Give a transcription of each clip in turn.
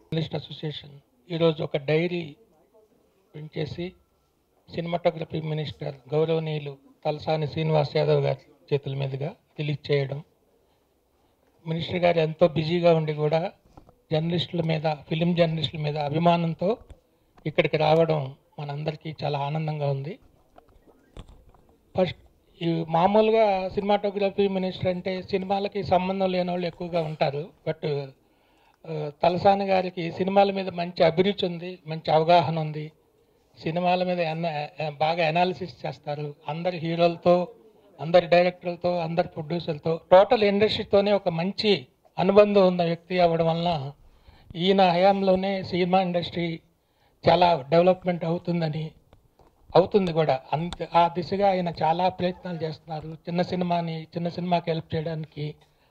Journalist association ఈరోజు ఒక dairy print చేసి సినిమాటోగ్రఫీ మినిస్టర్ గౌరవనీయులు తలసాని శ్రీనివాస్ యాదవ్ గారి చేతుల మీదుగా రిలీజ్ చేయడం, మినిస్టర్ గారు ఎంతో బిజీగా ఉండి కూడా జర్నలిస్టుల మీద, ఫిలిం జర్నలిస్టుల మీద అభిమానంతో ఇక్కడికి రావడం మనందరికీ చాలా ఆనందంగా ఉంది. ఫస్ట్ ఈ మామూలుగా సినిమాటోగ్రఫీ మినిస్టర్ అంటే సినిమాలకి సంబంధం లేని వాళ్ళు ఎక్కువగా ఉంటారు. బట్ తలసాని గారికి సినిమాల మీద మంచి అభిరుచి ఉంది, మంచి అవగాహన ఉంది. సినిమాల మీద బాగా అనాలిసిస్ చేస్తారు. అందరి హీరోలతో, అందరి డైరెక్టర్లతో, అందరి ప్రొడ్యూసర్లతో, టోటల్ ఇండస్ట్రీతోనే ఒక మంచి అనుబంధం ఉన్న వ్యక్తి అవ్వడం వలన ఈయన హయాంలోనే సినిమా ఇండస్ట్రీ చాలా డెవలప్మెంట్ అవుతుంది కూడా. ఆ దిశగా ఆయన చాలా ప్రయత్నాలు చేస్తున్నారు. చిన్న సినిమాకి హెల్ప్ చేయడానికి,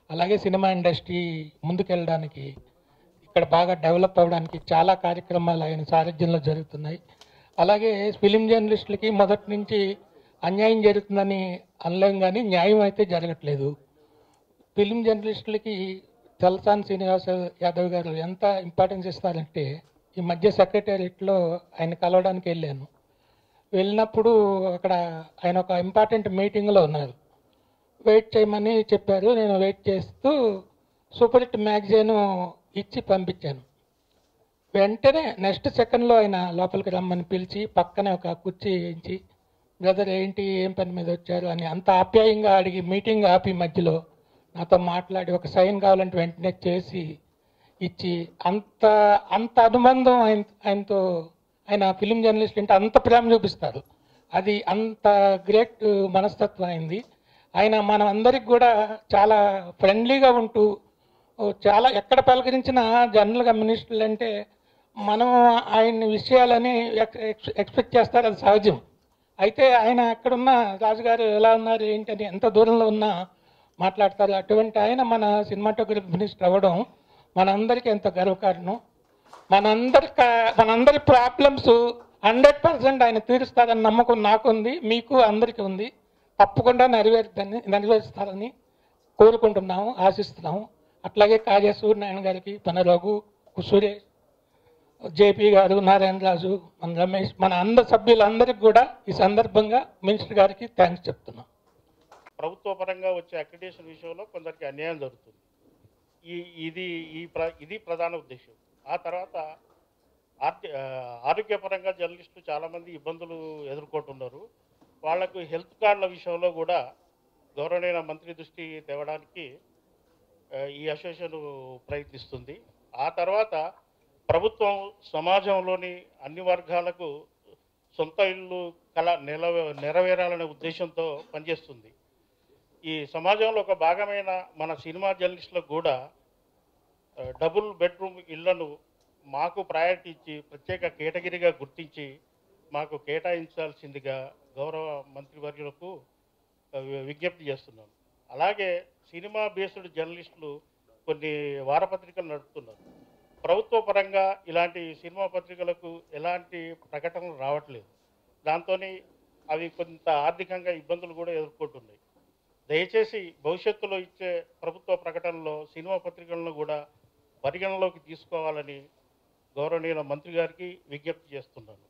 అలాగే సినిమా ఇండస్ట్రీ ముందుకెళ్ళడానికి, ఇక్కడ బాగా డెవలప్ అవ్వడానికి చాలా కార్యక్రమాలు ఆయన సారథ్యంలో జరుగుతున్నాయి. అలాగే ఫిలిం జర్నలిస్టులకి మొదటి నుంచి అన్యాయం జరుగుతుందని అనలేం, కానీ న్యాయం అయితే జరగట్లేదు. ఫిలిం జర్నలిస్టులకి తలసాని శ్రీనివాస్ యాదవ్ గారు ఎంత ఇంపార్టెన్స్ ఇస్తారంటే, ఈ మధ్య సెక్రటేరియట్లో ఆయన కలవడానికి వెళ్ళినప్పుడు అక్కడ ఆయన ఒక ఇంపార్టెంట్ మీటింగ్లో ఉన్నారు. వెయిట్ చేయమని చెప్పారు. నేను వెయిట్ చేస్తూ సూపర్ హిట్ మ్యాగజైన్ ఇచ్చి పంపించాను. వెంటనే నెక్స్ట్ సెకండ్లో ఆయన లోపలికి రమ్మని పిలిచి పక్కనే ఒక కుర్చీ వేయించి, బ్రదర్ ఏంటి, ఏం పని మీద వచ్చారు అని అంత ఆప్యాయంగా అడిగి, మీటింగ్ ఆపి మధ్యలో నాతో మాట్లాడి ఒక సైన్ కావాలంటే వెంటనే చేసి ఇచ్చి, అంత అనుబంధం ఆయనతో. ఆయన ఫిలిం జర్నలిస్ట్ అంటే అంత ప్రేమ చూపిస్తారు. అది అంత గ్రేట్ మనస్తత్వం అయింది. ఆయన మనం అందరికి కూడా చాలా ఫ్రెండ్లీగా ఉంటూ, చాలా ఎక్కడ పలకరించిన జనరల్గా మినిస్టర్లు అంటే మనం ఆయన విషయాలని ఎక్స్పెక్ట్ చేస్తారు, అది సహజం. అయితే ఆయన అక్కడున్న రాజుగారు ఎలా ఉన్నారు ఏంటని ఎంత దూరంలో ఉన్నా మాట్లాడతారు. అటువంటి ఆయన మన సినిమాటోగ్రఫీ మినిస్టర్ అవ్వడం మనందరికీ ఎంతో గర్వకారణం. మనందరి ప్రాబ్లమ్స్ 100% ఆయన తీరుస్తారని నమ్మకం నాకుంది, మీకు అందరికీ ఉంది. తప్పకుండా నెరవేరుస్తారని కోరుకుంటున్నాము, ఆశిస్తున్నాము. అట్లాగే కాజా సూర్యనారాయణ గారికి, మన రఘు, సురేష్, జేపీ గారు, నారాయణరాజు, మన రమేష్, మన అందరి సభ్యులందరికీ కూడా ఈ సందర్భంగా మినిస్టర్ గారికి థ్యాంక్స్ చెప్తున్నాం. ప్రభుత్వ పరంగా వచ్చే అక్రిడేషన్ విషయంలో కొందరికి అన్యాయం జరుగుతుంది. ఇది ప్రధాన ఉద్దేశం. ఆ తర్వాత ఆరోగ్యపరంగా జర్నలిస్టులు చాలామంది ఇబ్బందులు ఎదుర్కొంటున్నారు. వాళ్లకు హెల్త్ కార్డుల విషయంలో కూడా గౌరవనీయ మంత్రి దృష్టి తేవడానికి ఈ అసోసియేషన్ ప్రయత్నిస్తుంది. ఆ తర్వాత ప్రభుత్వం సమాజంలోని అన్ని వర్గాలకు సొంత ఇల్లు నెరవేరాలనే ఉద్దేశంతో పనిచేస్తుంది. ఈ సమాజంలో ఒక భాగమైన మన సినిమా జర్నలిస్టులకు కూడా డబుల్ బెడ్రూమ్ ఇళ్లను మాకు ప్రయారిటీ ఇచ్చి ప్రత్యేక కేటగిరీగా గుర్తించి మాకు కేటాయించాల్సిందిగా గౌరవ మంత్రివర్యులకు విజ్ఞప్తి చేస్తున్నాను. అలాగే సినిమా బేస్డ్ జర్నలిస్టులు కొన్ని వారపత్రికలు నడుపుతున్నారు. ప్రభుత్వ పరంగా ఇలాంటి సినిమా పత్రికలకు ఎలాంటి ప్రకటనలు రావట్లేదు. దాంతో అవి కొంత ఆర్థికంగా ఇబ్బందులు కూడా ఎదుర్కొంటున్నాయి. దయచేసి భవిష్యత్తులో ఇచ్చే ప్రభుత్వ ప్రకటనలో సినిమా పత్రికలను కూడా పరిగణలోకి తీసుకోవాలని గౌరవనీయ మంత్రి గారికి విజ్ఞప్తి చేస్తున్నాను.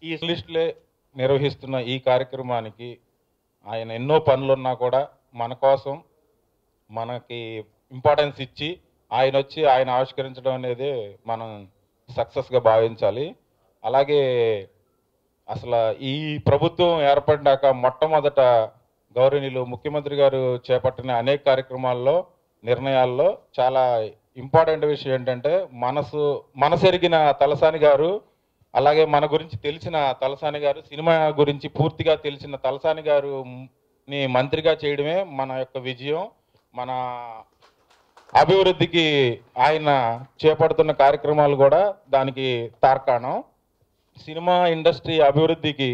ఈ జర్నలిస్టులే నిర్వహిస్తున్న ఈ కార్యక్రమానికి ఆయన ఎన్నో పనులున్నా కూడా మన కోసం మనకి ఇంపార్టెన్స్ ఇచ్చి ఆయన ఆవిష్కరించడం అనేది మనం సక్సెస్గా భావించాలి. అలాగే అసలు ఈ ప్రభుత్వం ఏర్పడ్డాక మొట్టమొదట గౌరవనీయులు ముఖ్యమంత్రి గారు చేపట్టిన అనేక కార్యక్రమాల్లో, నిర్ణయాల్లో చాలా ఇంపార్టెంట్ విషయం ఏంటంటే మనసెరిగిన తలసాని గారు, అలాగే మన గురించి తెలిసిన తలసాని గారు, సినిమా గురించి పూర్తిగా తెలిసిన తలసాని గారుని మంత్రిగా చేయడమే మన యొక్క విజయం. మన అభివృద్ధికి ఆయన చేపడుతున్న కార్యక్రమాలు కూడా దానికి తార్కాణం. సినిమా ఇండస్ట్రీ అభివృద్ధికి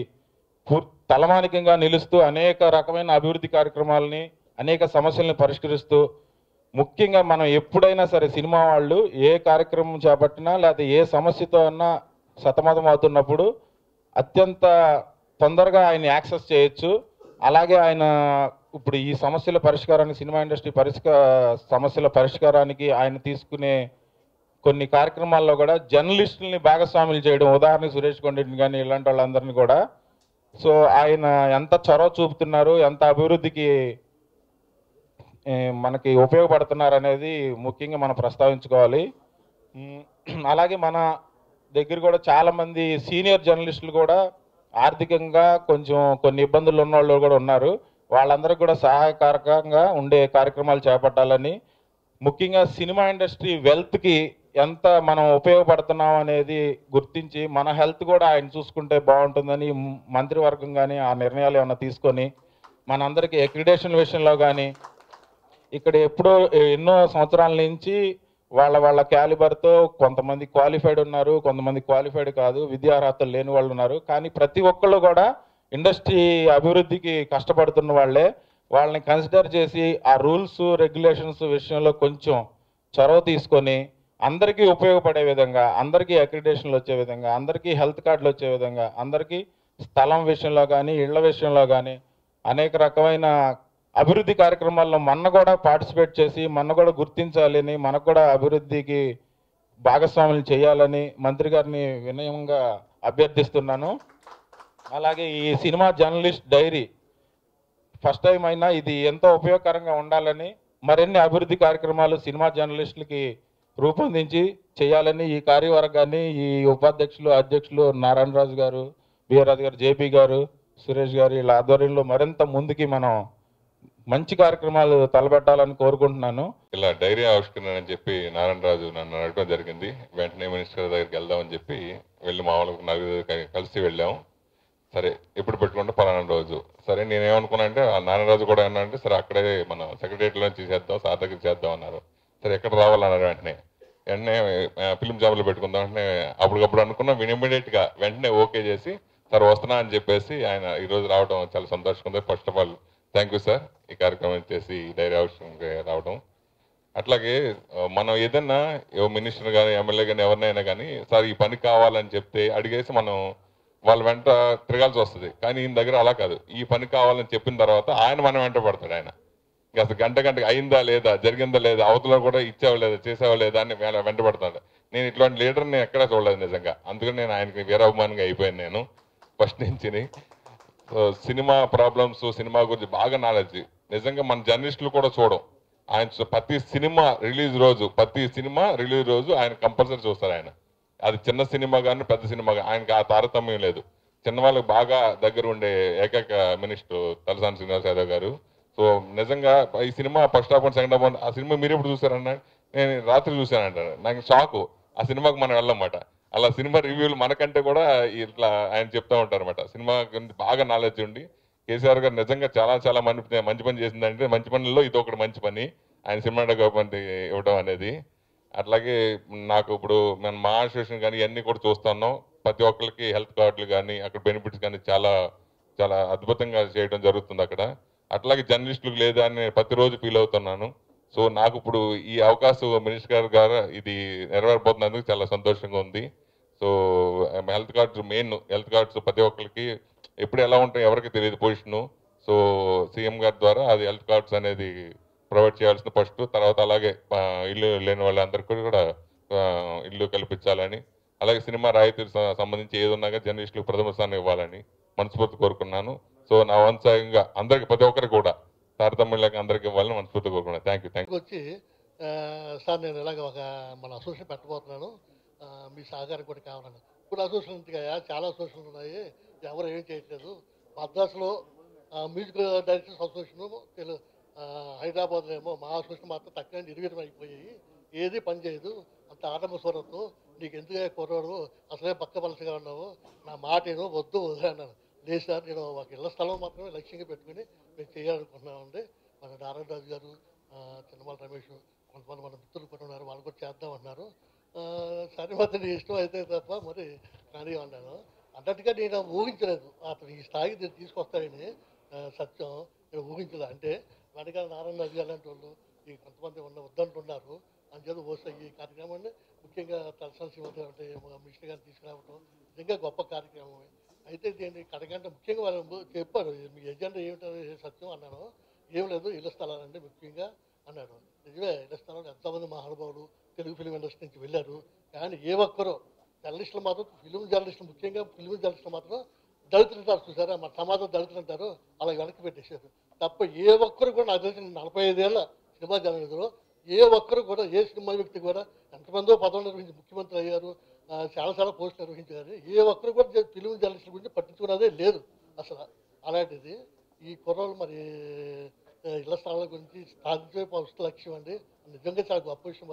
తలమానికంగా నిలుస్తూ అనేక రకమైన అభివృద్ధి కార్యక్రమాలని, అనేక సమస్యలను పరిష్కరిస్తూ, ముఖ్యంగా మనం ఎప్పుడైనా సరే సినిమా వాళ్ళు ఏ కార్యక్రమం చేపట్టినా లేకపోతే ఏ సమస్యతో అన్నా సతమతం అవుతున్నప్పుడు అత్యంత తొందరగా ఆయన యాక్సెస్ చేయొచ్చు. అలాగే ఆయన ఇప్పుడు ఈ సమస్యల పరిష్కారానికి, సినిమా ఇండస్ట్రీ సమస్యల పరిష్కారానికి ఆయన తీసుకునే కొన్ని కార్యక్రమాల్లో కూడా జర్నలిస్టుల్ని భాగస్వాములు చేయడం, ఉదాహరణకు సురేష్ కొండని కానీ ఇలాంటి వాళ్ళందరినీ కూడా. సో ఆయన ఎంత చొరవ చూపుతున్నారు, ఎంత అభివృద్ధికి మనకి ఉపయోగపడుతున్నారు అనేది ముఖ్యంగా మనం ప్రస్తావించుకోవాలి. అలాగే మన దగ్గర కూడా చాలామంది సీనియర్ జర్నలిస్టులు కూడా ఆర్థికంగా కొంచెం కొన్ని ఇబ్బందులు ఉన్న వాళ్ళు కూడా ఉన్నారు. వాళ్ళందరికీ కూడా సహాయకారకంగా ఉండే కార్యక్రమాలు చేపట్టాలని, ముఖ్యంగా సినిమా ఇండస్ట్రీ వెల్త్కి ఎంత మనం ఉపయోగపడుతున్నాం అనేది గుర్తించి మన హెల్త్ కూడా ఆయన చూసుకుంటే బాగుంటుందని మంత్రివర్గం కానీ ఆ నిర్ణయాలు ఏమైనా తీసుకొని మనందరికీ అక్రిడేషన్ విషయంలో కానీ ఇక్కడ ఎప్పుడో ఎన్నో సంవత్సరాల నుంచి వాళ్ళ క్యాలిబర్తో కొంతమంది క్వాలిఫైడ్ ఉన్నారు, కొంతమంది క్వాలిఫైడ్ కాదు, విద్యార్హతలు లేని వాళ్ళు ఉన్నారు. కానీ ప్రతి ఒక్కళ్ళు కూడా ఇండస్ట్రీ అభివృద్ధికి కష్టపడుతున్న వాళ్ళే. వాళ్ళని కన్సిడర్ చేసి ఆ రూల్స్ రెగ్యులేషన్స్ విషయంలో కొంచెం చొరవ తీసుకొని అందరికీ ఉపయోగపడే విధంగా, అందరికీ అక్రిడేషన్లు వచ్చే విధంగా, అందరికీ హెల్త్ కార్డులు వచ్చే విధంగా, అందరికీ స్థలం విషయంలో కానీ ఇళ్ల విషయంలో కానీ అనేక రకమైన అభివృద్ధి కార్యక్రమాల్లో మన కూడా పార్టిసిపేట్ చేసి మన కూడా గుర్తించాలని, మనకు కూడా అభివృద్ధికి భాగస్వాములు చేయాలని మంత్రి గారిని వినయంగా అభ్యర్థిస్తున్నాను. అలాగే ఈ cinema journalist dairy first time అయినా ఇది ఎంతో ఉపయోగకరంగా ఉండాలని, మరిన్ని అభివృద్ధి కార్యక్రమాలు సినిమా జర్నలిస్టులకి రూపొందించి చేయాలని ఈ కార్యవర్గాన్ని, ఈ ఉపాధ్యక్షులు అధ్యక్షులు నారాయణరాజు గారు, బిఆర్ గారు, జేపీ గారు, సురేష్ గారు వీళ్ళ ఆధ్వర్యంలో మరింత ముందుకి మనం మంచి కార్యక్రమాలు తలపెట్టాలని కోరుకుంటున్నాను. ఇలా డైరీ ఆవిష్కరణ అని చెప్పి నారాయణరాజు నన్ను అడగడం జరిగింది. వెంటనే మినిస్టర్ దగ్గరికి వెళ్దామని చెప్పి వెళ్ళి మా వాళ్ళకి నలుగురు కలిసి వెళ్ళాము. సరే ఎప్పుడు పెట్టుకుంటే పలానా రోజు. సరే నేనేమనుకున్నా అంటే నారాయణరాజు కూడా ఏమన్నా అంటే సరే అక్కడే మన సెక్రటరియట్లో చేసేద్దాం, సార్ దగ్గర చేద్దాం అన్నారు. సరే ఎక్కడ రావాలన్నారు. వెంటనే ఫిలిం జాబ్లో పెట్టుకుందాం. వెంటనే అప్పటికప్పుడు అనుకున్నాం. ఇమీడియట్గా వెంటనే ఓకే చేసి సార్ వస్తున్నా అని చెప్పేసి ఆయన ఈరోజు రావడం చాలా సంతోషంగా ఉంది. First of all thank you sir ఈ కార్యక్రమం చేసి డైరీ అవసరంగా రావడం. అట్లాగే మనం ఏదన్నా మినిస్టర్ కానీ ఎమ్మెల్యే కానీ ఎవరినైనా కానీ సార్ ఈ పని కావాలని చెప్తే అడిగేసి మనం వాళ్ళ వెంట తిరగాల్సి వస్తుంది. కానీ ఈయన దగ్గర అలా కాదు. ఈ పని కావాలని చెప్పిన తర్వాత ఆయన మనం వెంట పడతాడు. ఆయన ఇంకా అసలు గంటకి అయిందా లేదా, జరిగిందా లేదా, అవతల కూడా ఇచ్చావా లేదా, చేసావా లేదా అని వెంట పడతాడు. నేను ఇట్లాంటి లీడర్ని ఎక్కడా చూడలేదు నిజంగా. అందుకని నేను ఆయనకి వీరాభిమానిగా అయిపోయాను నేను ఫస్ట్ నుంచి. సో సినిమా ప్రాబ్లమ్స్, సినిమా గురించి బాగా నాలెడ్జ్. నిజంగా మన జర్నలిస్టులు కూడా చూడం. ఆయన ప్రతి సినిమా రిలీజ్ రోజు ఆయన కంపల్సరీ చూస్తారు. ఆయన అది చిన్న సినిమా కానీ పెద్ద సినిమా కానీ ఆయనకి ఆ తారతమ్యం లేదు. చిన్నవాళ్ళకి బాగా దగ్గర ఉండే ఏకైక మినిస్టర్ తలసాని శ్రీనివాస్ యాదవ్ గారు. సో నిజంగా ఈ cinema first half and second half ఆ సినిమా మీరు ఎప్పుడు చూసారన్నా? నేను రాత్రి చూశానంటాను. నాకు షాకు. ఆ సినిమాకి మనం వెళ్ళమాట. అలా సినిమా రివ్యూలు మనకంటే కూడా ఇట్లా ఆయన చెప్తా ఉంటారు అనమాట. సినిమా గురించి బాగా నాలెడ్జ్ ఉండి కేసీఆర్ గారు నిజంగా చాలా మంచి పని చేసిందంటే మంచి పనుల్లో ఇది ఒకటి మంచి పని ఆయన సినిమాటోగ్రఫీ ఇవ్వడం అనేది. అట్లాగే నాకు ఇప్పుడు మేము మా అసోసియేషన్ కానీ ఇవన్నీ కూడా చూస్తున్నాం. ప్రతి ఒక్కరికి హెల్త్ కార్డులు కానీ అక్కడ బెనిఫిట్స్ కానీ చాలా అద్భుతంగా చేయడం జరుగుతుంది అక్కడ. అట్లాగే జర్నలిస్టులకు లేదా అని నేను ప్రతిరోజు ఫీల్ అవుతున్నాను. సో నాకు ఇప్పుడు ఈ అవకాశం మినిస్టర్ గారు ఇది నెరవేరబోతున్నందుకు చాలా సంతోషంగా ఉంది. సో హెల్త్ కార్డ్స్ ప్రతి ఒక్కరికి ఎప్పుడు ఎలా ఉంటాయో ఎవరికి తెలియదు పొజిషను. సో సీఎం గారి ద్వారా అది హెల్త్ కార్డ్స్ అనేది ప్రొవైడ్ చేయాల్సిన ఫస్ట్. తర్వాత అలాగే ఇల్లు లేని వాళ్ళందరికీ కూడా ఇల్లు కల్పించాలని, అలాగే సినిమా రాయితీలు సంబంధించి ఏదున్నా కానీ జర్నలిస్టులకు ప్రథమ స్థానం ఇవ్వాలని మనస్ఫూర్తి కోరుకున్నాను. సో నా వంశంగా అందరికి ప్రతి ఒక్కరికి కూడా తారతమ్యం అందరికి ఇవ్వాలని మనస్ఫూర్తి కోరుకున్నాను. Thank you. వచ్చి సార్ నేను ఇలాగ మన అసోసియేషన్ పెట్టబోతున్నాను, మీ సహకారం కూడా కావాలని. ఇప్పుడు అసోసియేషన్ ఉంది, చాలా అసోసియేషన్లు ఉన్నాయి, ఎవరు ఏం చేయట్లేదు. మద్రాసులో మ్యూజిక్ డైరెక్టర్స్ అసోసియేషన్, హైదరాబాద్లో ఏమో మా అసోసియేషన్ మాత్రం తక్కువ నిర్వీర్యం అయిపోయాయి. ఏది పని చేయదు, అంత ఆటంక స్వరంతో నీకు ఎందుకు కుర్రాడు అసలే పక్క పలసగా ఉన్నావు, నా మాట ఏమో వద్దు అన్నాను. లేదు సార్, నేను ఒక ఇళ్ల స్థలం మాత్రమే లక్ష్యంగా పెట్టుకుని మేము చేయాలనుకుంటున్నామండి. మన నారాయణరాజు గారు, చిన్నమల రమేష్, కొంతమంది మన మిత్రులు కూడా ఉన్నారు, వాళ్ళు కూడా చేద్దామన్నారు. సరే మరి నీ ఇష్టం అయితే తప్ప మరి కానీ అన్నాను. అన్నట్టుగా నేను ఊహించలేదు అతను ఈ స్థాయికి నేను తీసుకొస్తానని. సత్యం నేను ఊహించలేదు. అంటే వెనకాల నారాయణరాజు గారు లాంటి వాళ్ళు ఈ కొంతమంది వద్దంటున్నారు. అందుచేత వస్తే ఈ కార్యక్రమాన్ని ముఖ్యంగా తలసాని శ్రీనివాస్ అంటే మినిస్టర్ గారిని తీసుకురావడం నిజంగా గొప్ప కార్యక్రమమే. అయితే దీన్ని కడగంట ముఖ్యంగా వాళ్ళు చెప్పారు, మీ ఎజెండా ఏమిటో సత్యం అన్నాను. ఏం లేదు, ఇళ్ల స్థలాలండి ముఖ్యంగా అన్నాడు. నిజమే ఇళ్ల స్థలాలు ఎంతోమంది మహానుభావులు తెలుగు ఫిలిం ఇండస్ట్రీ నుంచి వెళ్ళారు. కానీ ఏ ఒక్కరూ జర్నలిస్టులు మాత్రం ఫిలిం జర్నలిస్టులు ముఖ్యంగా ఫిలిం జర్నలిస్టులు మాత్రం దళితులు అంటారు చూసారా, మన సమాజం దళితులు అంటారు, అలా వెనక్కి పెట్టేశారు తప్ప ఏ ఒక్కరు కూడా నాకు తెలిసిన 45 ఏళ్ళ సినిమా జర్నలిస్టులు ఏ ఒక్కరు కూడా ఏ సినిమా వ్యక్తి కూడా ఎంతమందో పదవులు నిర్వహించి ముఖ్యమంత్రి అయ్యారు, చాలా పోస్టులు నిర్వహించారు, ఏ ఒక్కరు కూడా ఫిలిం జర్నలిస్టుల గురించి పట్టించుకున్నదే లేదు అసలు. అలాంటిది ఈ కుర్రోళ్ళు మరి ఇళ్ల స్థలాల గురించి సాధించే ఫస్ట్ లక్ష్యం అండి. నిజంగా చాలా గొప్ప విషయం.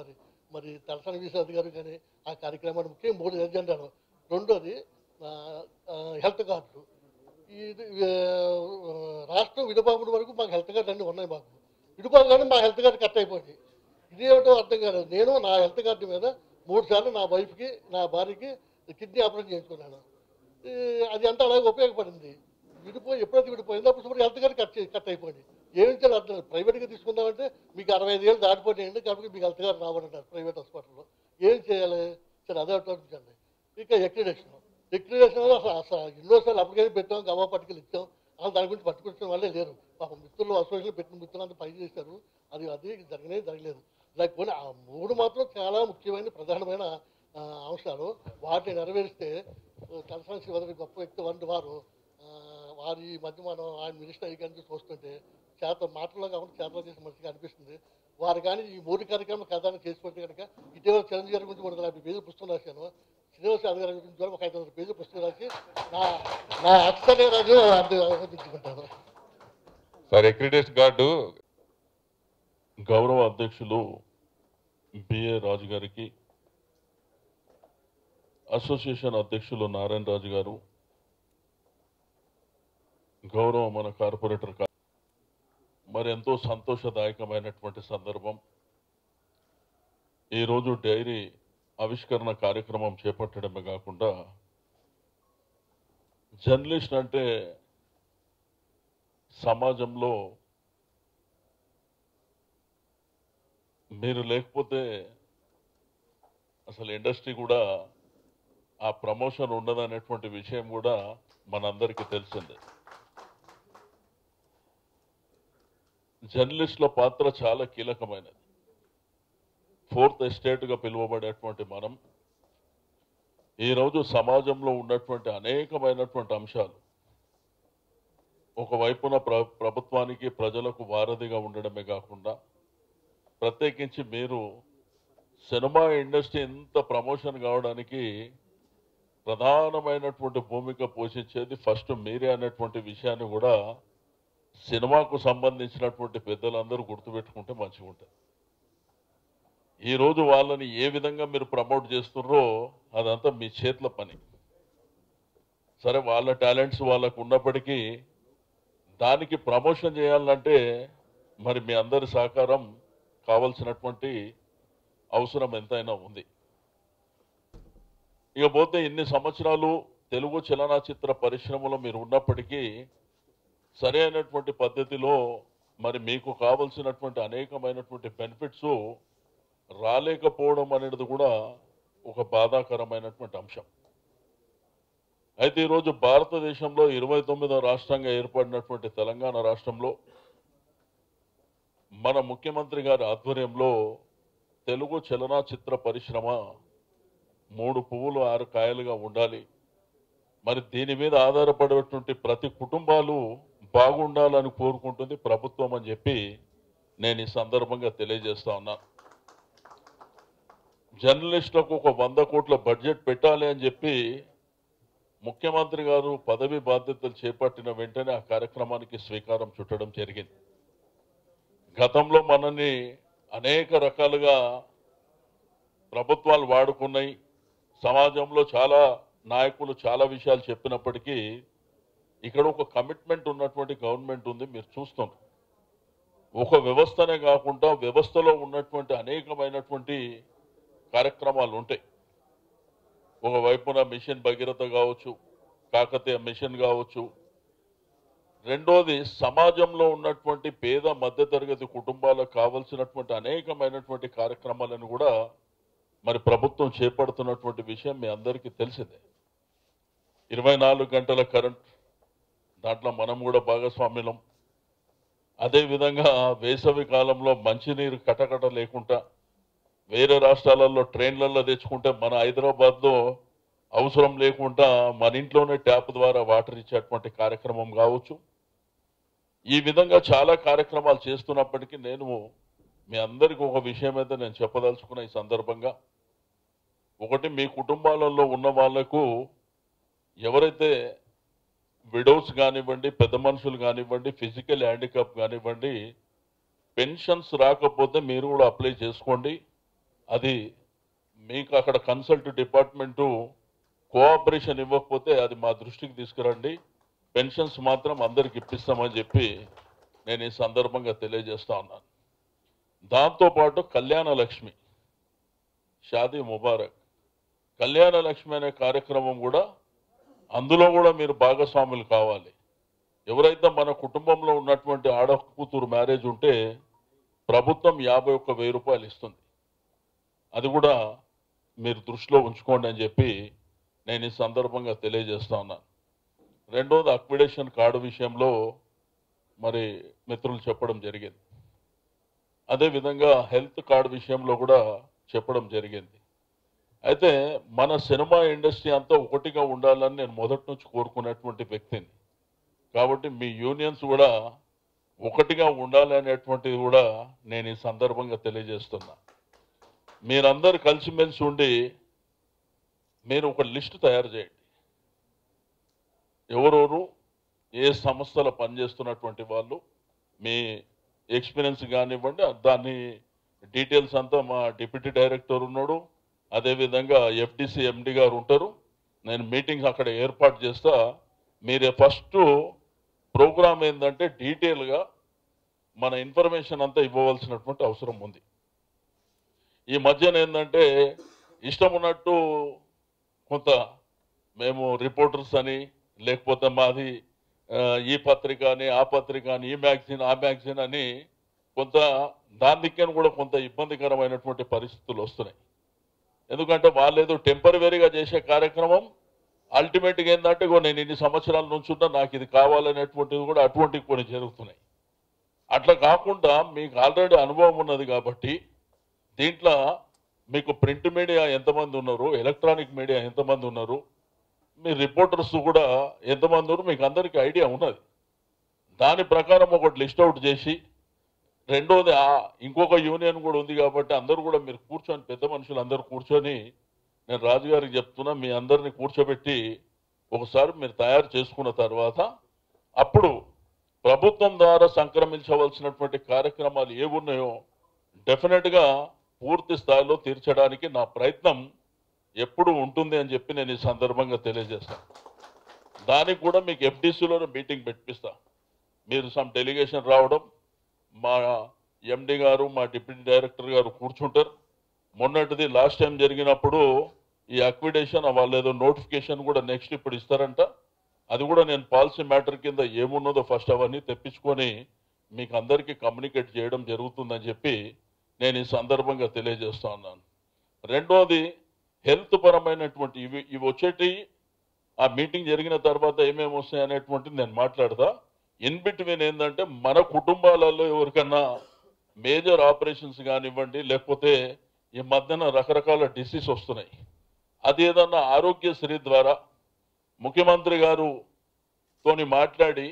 మరి తలసాని విశ్వనాథ్ గారు కానీ ఆ కార్యక్రమాన్ని ముఖ్యంగా 3 ఎజెండాలు. రెండోది హెల్త్ కార్డులు. ఇది రాష్ట్రం విడిపోయిన వరకు మాకు హెల్త్ కార్డు అన్నీ ఉన్నాయి. మాకు విడిపోగానే మా హెల్త్ కార్డు కట్ అయిపోయింది. ఇదేమిటో అర్థం కాలేదు. నేను నా హెల్త్ కార్డు మీద 3 సార్లు నా వైఫ్కి నా భార్యకి కిడ్నీ ఆపరేషన్ చేయించుకున్నాను. అది అంతా అలాగే ఉపయోగపడింది. ఎప్పుడైతే విడిపోయిందో అప్పుడు హెల్త్ కార్డు కట్ అయిపోయింది. ఏమి చేయాలి అర్థం లేదు. ప్రైవేట్గా తీసుకుందామంటే మీకు 65 ఏళ్ళు దాటిపోయాయండి కాబట్టి మీకు హెల్త్ కార్డు రావాలంటారు ప్రైవేట్ హాస్పిటల్లో. ఏం చేయాలి సరే అదే అర్థించండి. ఇక ఎక్రిడేషన్ అసలు ఎన్నోసార్లు అప్పటికైనా పెట్టాం, గవా పట్టుకెళ్ళి ఇచ్చాం, అసలు దాని గురించి పట్టుకొచ్చిన వాళ్ళే లేరు. పాపం మిత్రులు అసోసియేషన్ పెట్టిన మిత్రులు అంతా పని చేశారు. అది జరగలేదు. లేకపోతే ఆ 3 మాత్రం చాలా ముఖ్యమైన ప్రధానమైన అంశాలు. వాటిని నెరవేరిస్తే తలసాని శివధరి గొప్ప వ్యక్తి వంటి వారి మధ్య మనం ఆయన మినిస్టర్ అయ్యి చూస్తుంటే మాటల్లో కాకుండా చేతలో చేసే మనిషిగా అనిపిస్తుంది. వారు కానీ ఈ 3 కార్యక్రమం కథాన్ని చేసుకుంటే కనుక ఇటీవల చిరంజీవి గారి గురించి 150 పేజీలు పుస్తకం రాశాను. శ్రీనివాస్ యాదవ్ గారి గురించి ఒక 500 పేజీలు పుస్తకం రాసి నా అక్షరే రాజు అర్థించుకుంటాను. సార్ అక్రిడేషన్ కార్డు గౌరవ అధ్యక్షులు బిఏ రాజు గారికి, అసోసియేషన్ అధ్యక్షులు నారాయణ రాజు గారు, గౌరవ మన కార్పొరేటర్ మరి ఎంతో సంతోషదాయకమైనటువంటి సందర్భం. ఈరోజు డైరీ ఆవిష్కరణ కార్యక్రమం చేపట్టడమే కాకుండా జర్నలిస్ట్ అంటే సమాజంలో మీరు లేకపోతే అసలు ఇండస్ట్రీ కూడా ఆ ప్రమోషన్ ఉండదనేటువంటి విషయం కూడా మనందరికీ తెలిసిందే. జర్నలిస్టుల పాత్ర చాలా కీలకమైనది. 4th ఎస్టేట్గా పిలువబడేటువంటి మనం ఈరోజు సమాజంలో ఉన్నటువంటి అనేకమైనటువంటి అంశాలు ఒకవైపున ప్రభుత్వానికి ప్రజలకు వారధిగా ఉండడమే కాకుండా ప్రత్యేకించి మీరు సినిమా ఇండస్ట్రీ ఎంత ప్రమోషన్ కావడానికి ప్రధానమైనటువంటి భూమిక పోషించేది ఫస్ట్ మీరే అనేటువంటి విషయాన్ని కూడా సినిమాకు సంబంధించినటువంటి పెద్దలందరూ గుర్తుపెట్టుకుంటే మంచిగా ఉంటుంది. ఈరోజు వాళ్ళని ఏ విధంగా మీరు ప్రమోట్ చేస్తున్నారో అదంతా మీ చేతుల పని. సరే వాళ్ళ టాలెంట్స్ వాళ్ళకు ఉన్నప్పటికీ దానికి ప్రమోషన్ చేయాలంటే మరి మీ అందరి సహకారం కావాల్సినటువంటి అవసరం ఎంతైనా ఉంది. ఇకపోతే ఇన్ని సంవత్సరాలు తెలుగు చలనచిత్ర పరిశ్రమలో మీరు ఉన్నప్పటికీ సరైనటువంటి పద్ధతిలో మరి మీకు కావలసినటువంటి అనేకమైనటువంటి బెనిఫిట్స్ రాలేకపోవడం అనేది కూడా ఒక బాధాకరమైనటువంటి అంశం. అయితే ఈరోజు భారతదేశంలో 29వ రాష్ట్రంగా ఏర్పడినటువంటి తెలంగాణ రాష్ట్రంలో మన ముఖ్యమంత్రి గారి ఆధ్వర్యంలో తెలుగు చలనచిత్ర పరిశ్రమ 3 పువ్వులు 6 కాయలుగా ఉండాలి. మరి దీని మీద ఆధారపడేటువంటి ప్రతి కుటుంబాలు బాగుండాలని కోరుకుంటుంది ప్రభుత్వం అని చెప్పి నేను ఈ సందర్భంగా తెలియజేస్తా ఉన్నాను. జర్నలిస్టులకు ఒక 100 కోట్ల బడ్జెట్ పెట్టాలి అని చెప్పి ముఖ్యమంత్రి గారు పదవి బాధ్యతలు చేపట్టిన వెంటనే ఆ కార్యక్రమానికి శ్రీకారం చుట్టడం జరిగింది. గతంలో మనని అనేక రకాలుగా ప్రభుత్వాలు వాడుకున్నాయి. సమాజంలో చాలా నాయకులు చాలా విషయాలు చెప్పినప్పటికీ ఇక్కడ ఒక కమిట్మెంట్ ఉన్నటువంటి గవర్నమెంట్ ఉంది. మీరు చూస్తున్నారు ఒక వ్యవస్థనే కాకుండా వ్యవస్థలో ఉన్నటువంటి అనేకమైనటువంటి కార్యక్రమాలు ఉంటాయి. ఒకవైపున మిషన్ భగీరథ కావచ్చు, కాకతీయ మిషన్ కావచ్చు. రెండోది సమాజంలో ఉన్నటువంటి పేద మధ్యతరగతి కుటుంబాలకు కావలసినటువంటి అనేకమైనటువంటి కార్యక్రమాలను కూడా మరి ప్రభుత్వం చేపడుతున్నటువంటి విషయం మీ అందరికీ తెలిసిందే. 24 గంటల కరెంట్, దాంట్లో మనం కూడా భాగస్వామ్యం. అదేవిధంగా వేసవి కాలంలో మంచినీరు కటకట లేకుండా వేరే రాష్ట్రాలలో ట్రైన్లలో తెచ్చుకుంటే మన హైదరాబాద్లో అవసరం లేకుండా మన ఇంట్లోనే ట్యాప్ ద్వారా వాటర్ ఇచ్చేటువంటి కార్యక్రమం కావచ్చు. ఈ విధంగా చాలా కార్యక్రమాలు చేస్తున్నప్పటికీ నేను మీ అందరికీ ఒక విషయం అయితే నేను చెప్పదలుచుకున్న ఈ సందర్భంగా, ఒకటి మీ కుటుంబాలలో ఉన్న వాళ్లకు ఎవరైతే విడోస్ కానివ్వండి, పెద్ద మనుషులు కానివ్వండి, ఫిజికల్ హ్యాండిక్యాప్ కానివ్వండి, పెన్షన్స్ రాకపోతే మీరు కూడా అప్లై చేసుకోండి. అది మీకు అక్కడ కన్సల్ట్ డిపార్ట్మెంటు కోఆపరేషన్ ఇవ్వకపోతే అది మా దృష్టికి తీసుకురండి. పెన్షన్స్ మాత్రం అందరికి ఇప్పిస్తామని చెప్పి నేను ఈ సందర్భంగా తెలియజేస్తా ఉన్నాను. దాంతోపాటు కళ్యాణ లక్ష్మి, షాదీ ముబారక్, కళ్యాణ లక్ష్మి అనే కార్యక్రమం కూడా, అందులో కూడా మీరు భాగస్వాములు కావాలి. ఎవరైతే మన కుటుంబంలో ఉన్నటువంటి ఆడ కూతురు మ్యారేజ్ ఉంటే ప్రభుత్వం 51,000 రూపాయలు ఇస్తుంది. అది కూడా మీరు దృష్టిలో ఉంచుకోండి అని చెప్పి నేను ఈ సందర్భంగా తెలియజేస్తా ఉన్నాను. రెండోది అక్విడేషన్ కార్డు విషయంలో మరి మిత్రులు చెప్పడం జరిగింది. అదేవిధంగా హెల్త్ కార్డు విషయంలో కూడా చెప్పడం జరిగింది. అయితే మన సినిమా ఇండస్ట్రీ అంతా ఒకటిగా ఉండాలని నేను మొదటి నుంచి కోరుకునేటువంటి వ్యక్తిని. కాబట్టి మీ యూనియన్స్ కూడా ఒకటిగా ఉండాలి అనేటువంటిది కూడా నేను ఈ సందర్భంగా తెలియజేస్తున్నా. మీరందరూ కలిసిమెలిసి ఉండి మీరు ఒక లిస్ట్ తయారు చేయండి. ఎవరెవరు ఏ సంస్థలో పనిచేస్తున్నటువంటి వాళ్ళు, మీ ఎక్స్పీరియన్స్ కానివ్వండి, దాని డీటెయిల్స్ అంతా మా డిప్యూటీ డైరెక్టర్ ఉన్నాడు, అదేవిధంగా ఎఫ్డిసి ఎండి గారు ఉంటారు. నేను మీటింగ్స్ అక్కడ ఏర్పాటు చేస్తా. మీరే ఫస్ట్ ప్రోగ్రామ్ ఏంటంటే డీటెయిల్గా మన ఇన్ఫర్మేషన్ అంతా ఇవ్వవలసినటువంటి అవసరం ఉంది. ఈ మధ్యన ఏంటంటే ఇష్టం ఉన్నట్టు కొంత మేము రిపోర్టర్స్ అని, లేకపోతే మాది ఈ పత్రిక అని, ఆ పత్రిక అని, ఈ మ్యాగజైన్ ఆ మ్యాగజైన్ అని కొంత దాని దిక్కని కూడా కొంత ఇబ్బందికరమైనటువంటి పరిస్థితులు వస్తున్నాయి. ఎందుకంటే వాళ్ళు ఏదో టెంపరవరీగా చేసే కార్యక్రమం అల్టిమేట్గా ఏంటంటే నేను ఇన్ని సంవత్సరాల నుంచి ఉన్నా నాకు ఇది కావాలనేటువంటిది కూడా అటువంటివి కొన్ని జరుగుతున్నాయి. అట్లా కాకుండా మీకు ఆల్రెడీ అనుభవం ఉన్నది కాబట్టి దీంట్లో మీకు ప్రింట్ మీడియా ఎంతమంది ఉన్నారు, ఎలక్ట్రానిక్ మీడియా ఎంతమంది ఉన్నారు, మీ రిపోర్టర్స్ కూడా ఎంతమంది ఉన్నారు, మీకు అందరికీ ఐడియా ఉన్నది. దాని ప్రకారం ఒకటి లిస్ట్ అవుట్ చేసి, రెండోది ఇంకొక యూనియన్ కూడా ఉంది కాబట్టి అందరూ కూడా మీరు కూర్చొని, పెద్ద మనుషులు అందరూ కూర్చొని, నేను రాజుగారికి చెప్తున్నా, మీ అందరినీ కూర్చోబెట్టి ఒకసారి మీరు తయారు చేసుకున్న తర్వాత అప్పుడు ప్రభుత్వం ద్వారా సంక్రమించవలసినటువంటి కార్యక్రమాలు ఏమున్నాయో డెఫినెట్గా పూర్తి స్థాయిలో తీర్చడానికి నా ప్రయత్నం ఎప్పుడు ఉంటుంది అని చెప్పి నేను ఈ సందర్భంగా తెలియజేస్తాను. దానికి కూడా మీకు ఎఫ్డిసిలోనే మీటింగ్ పెట్టిస్తా. మీరు సమ్ డెలిగేషన్ రావడం, మా ఎండి గారు, మా డిప్యూటీ డైరెక్టర్ గారు కూర్చుంటారు. మొన్నటిది లాస్ట్ టైం జరిగినప్పుడు ఈ అక్విడేషన్ వాళ్ళు ఏదో నోటిఫికేషన్ కూడా నెక్స్ట్ ఇప్పుడు ఇస్తారంట. అది కూడా నేను పాలసీ మ్యాటర్ కింద ఏమున్నదో ఫస్ట్ అవన్నీ తెప్పించుకొని మీకు అందరికీ కమ్యూనికేట్ చేయడం జరుగుతుందని చెప్పి నేను ఈ సందర్భంగా తెలియజేస్తా ఉన్నాను. రెండోది హెల్త్ పరమైనటువంటి ఇవి వచ్చేటి ఆ మీటింగ్ జరిగిన తర్వాత ఏమేమి వస్తాయి అనేటువంటిది నేను మాట్లాడతా. ఇన్ బిట్వీన్ ఏంటంటే మన కుటుంబాలలో ఎవరికన్నా మేజర్ ఆపరేషన్స్ కానివ్వండి, లేకపోతే ఈ మధ్యన రకరకాల డిసీజ్ వస్తున్నాయి, అది ఏదన్నా ఆరోగ్యశ్రీ ద్వారా ముఖ్యమంత్రి గారుతోని మాట్లాడి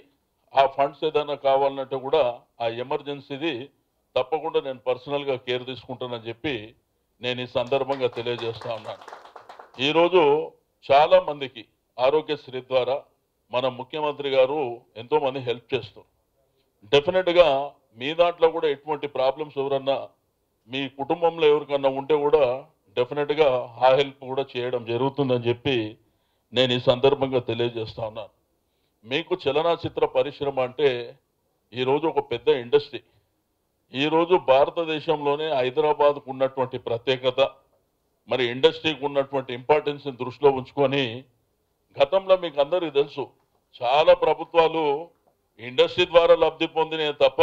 ఆ ఫండ్స్ ఏదైనా కావాలంటే కూడా ఆ ఎమర్జెన్సీది తప్పకుండా నేను పర్సనల్గా కేర్ తీసుకుంటానని చెప్పి నేను ఈ సందర్భంగా తెలియజేస్తా ఉన్నాను. ఈరోజు చాలా మందికి ఆరోగ్యశ్రీ ద్వారా మన ముఖ్యమంత్రి గారు ఎంతోమంది హెల్ప్ చేస్తారు. డెఫినెట్గా మీ దాంట్లో కూడా ఎటువంటి ప్రాబ్లమ్స్ ఎవరన్నా మీ కుటుంబంలో ఎవరికన్నా ఉంటే కూడా డెఫినెట్గా ఆ హెల్ప్ కూడా చేయడం జరుగుతుందని చెప్పి నేను ఈ సందర్భంగా తెలియజేస్తా ఉన్నాను. మీకు చలనచిత్ర పరిశ్రమ అంటే ఈరోజు ఒక పెద్ద ఇండస్ట్రీ. ఈరోజు భారతదేశంలోనే హైదరాబాద్కు ఉన్నటువంటి ప్రత్యేకత, మరి ఇండస్ట్రీకి ఉన్నటువంటి ఇంపార్టెన్స్ని దృష్టిలో ఉంచుకొని గతంలో మీకు అందరికీ తెలుసు చాలా ప్రభుత్వాలు ఇండస్ట్రీ ద్వారా లబ్ధి పొందినే తప్ప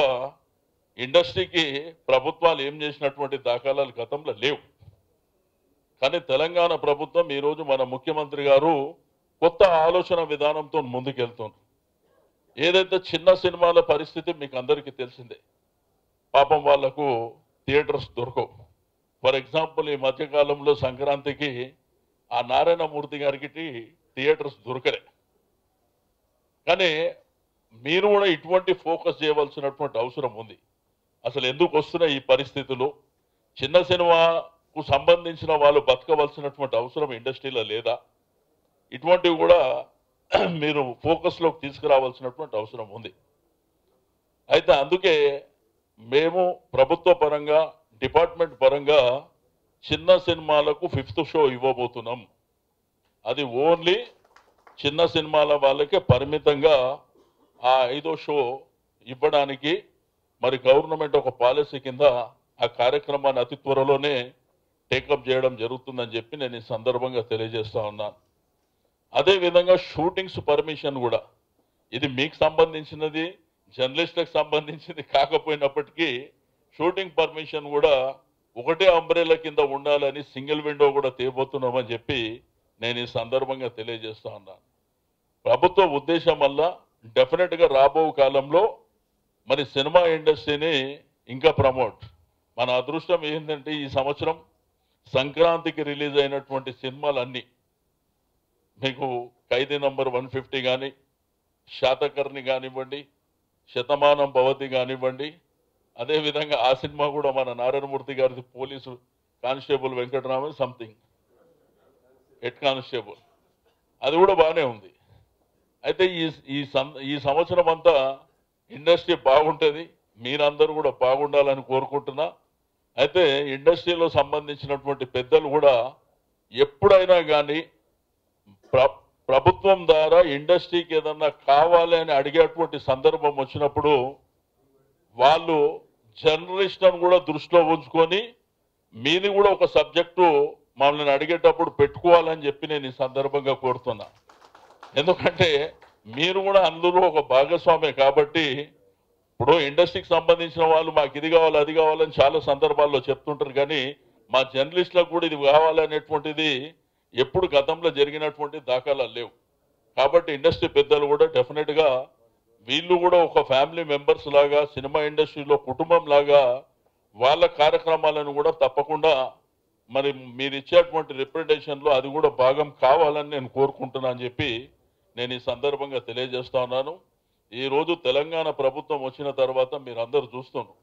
ఇండస్ట్రీకి ప్రభుత్వాలు ఏం చేసినటువంటి దాఖలాలు గతంలో లేవు. కానీ తెలంగాణ ప్రభుత్వం ఈరోజు మన ముఖ్యమంత్రి గారు కొత్త ఆలోచన విధానంతో ముందుకెళ్తున్నారు. ఏదైతే చిన్న సినిమాల పరిస్థితి మీకు అందరికీ తెలిసిందే. పాపం వాళ్లకు థియేటర్స్ దొరకవు. ఫర్ ఎగ్జాంపుల్ ఈ మధ్యకాలంలో సంక్రాంతికి ఆ నారాయణమూర్తి గారికి థియేటర్స్ దొరకలే. కానీ మీరు కూడా ఇటువంటి ఫోకస్ చేయవలసినటువంటి అవసరం ఉంది. అసలు ఎందుకు వస్తున్నాయి ఈ పరిస్థితులు? చిన్న సినిమాకు సంబంధించిన వాళ్ళు బతకవలసినటువంటి అవసరం ఇండస్ట్రీలో లేదా? ఇటువంటివి కూడా మీరు ఫోకస్లోకి తీసుకురావాల్సినటువంటి అవసరం ఉంది. అయితే అందుకే మేము ప్రభుత్వ పరంగా డిపార్ట్మెంట్ పరంగా చిన్న సినిమాలకు 5th షో ఇవ్వబోతున్నాం. అది ఓన్లీ చిన్న సినిమాల వాళ్ళకే పరిమితంగా ఆ 5వ షో ఇవ్వడానికి మరి గవర్నమెంట్ ఒక పాలసీ కింద ఆ కార్యక్రమాన్ని అతి త్వరలోనే టేకప్ చేయడం జరుగుతుందని చెప్పి నేను ఈ సందర్భంగా తెలియజేస్తా ఉన్నాను. అదేవిధంగా షూటింగ్స్ పర్మిషన్ కూడా ఇది మీకు సంబంధించినది, జర్నలిస్టులకు సంబంధించింది కాకపోయినప్పటికీ షూటింగ్ పర్మిషన్ కూడా ఒకటే అంబ్రెలా కింద ఉండాలని సింగిల్ విండో కూడా తేబోతున్నామని చెప్పి నేను ఈ సందర్భంగా తెలియజేస్తా ఉన్నాను. ప్రభుత్వ ఉద్దేశం వల్ల డెఫినెట్గా రాబో కాలంలో మరి సినిమా ఇండస్ట్రీని ఇంకా ప్రమోట్. మన అదృష్టం ఏంటంటే ఈ సంవత్సరం సంక్రాంతికి రిలీజ్ అయినటువంటి సినిమాలన్నీ మీకు ఖైదీ నంబర్ 150 కానీ, శాతకర్ణి కానివ్వండి, శతమానం భవతి కానివ్వండి, అదేవిధంగా ఆ సినిమా కూడా మన నారాయణమూర్తి గారిది police constable Venkataraman something head constable, అది కూడా బాగానే ఉంది. అయితే ఈ సంవత్సరం అంతా ఇండస్ట్రీ బాగుంటుంది, మీరందరూ కూడా బాగుండాలని కోరుకుంటున్నా. అయితే ఇండస్ట్రీలో సంబంధించినటువంటి పెద్దలు కూడా ఎప్పుడైనా కానీ ప్రభుత్వం ద్వారా ఇండస్ట్రీకి ఏదన్నా కావాలి అని అడిగేటువంటి సందర్భం వచ్చినప్పుడు వాళ్ళు జర్నలిస్టులను కూడా దృష్టిలో ఉంచుకొని మీది కూడా ఒక సబ్జెక్టు మమ్మల్ని అడిగేటప్పుడు పెట్టుకోవాలని చెప్పి నేను ఈ సందర్భంగా కోరుతున్నా. ఎందుకంటే మీరు కూడా అందులో ఒక భాగస్వామే కాబట్టి ఇప్పుడు ఇండస్ట్రీకి సంబంధించిన వాళ్ళు మాకు ఇది కావాలి అది కావాలని చాలా సందర్భాల్లో చెప్తుంటారు. కానీ మా జర్నలిస్టులకు కూడా ఇది కావాలనేటువంటిది ఎప్పుడు గతంలో జరిగినటువంటి దాఖలాలు లేవు. కాబట్టి ఇండస్ట్రీ పెద్దలు కూడా డెఫినెట్గా వీళ్ళు కూడా ఒక ఫ్యామిలీ మెంబర్స్ లాగా సినిమా ఇండస్ట్రీలో కుటుంబం లాగా వాళ్ళ కార్యక్రమాలను కూడా తప్పకుండా మరి మీరు ఇచ్చేటువంటి రిప్రజెంటేషన్లో అది కూడా భాగం కావాలని నేను కోరుకుంటున్నా అని చెప్పి నేను ఈ సందర్భంగా తెలియజేస్తా ఉన్నాను. ఈరోజు తెలంగాణ ప్రభుత్వం వచ్చిన తర్వాత మీరందరూ చూస్తున్నారు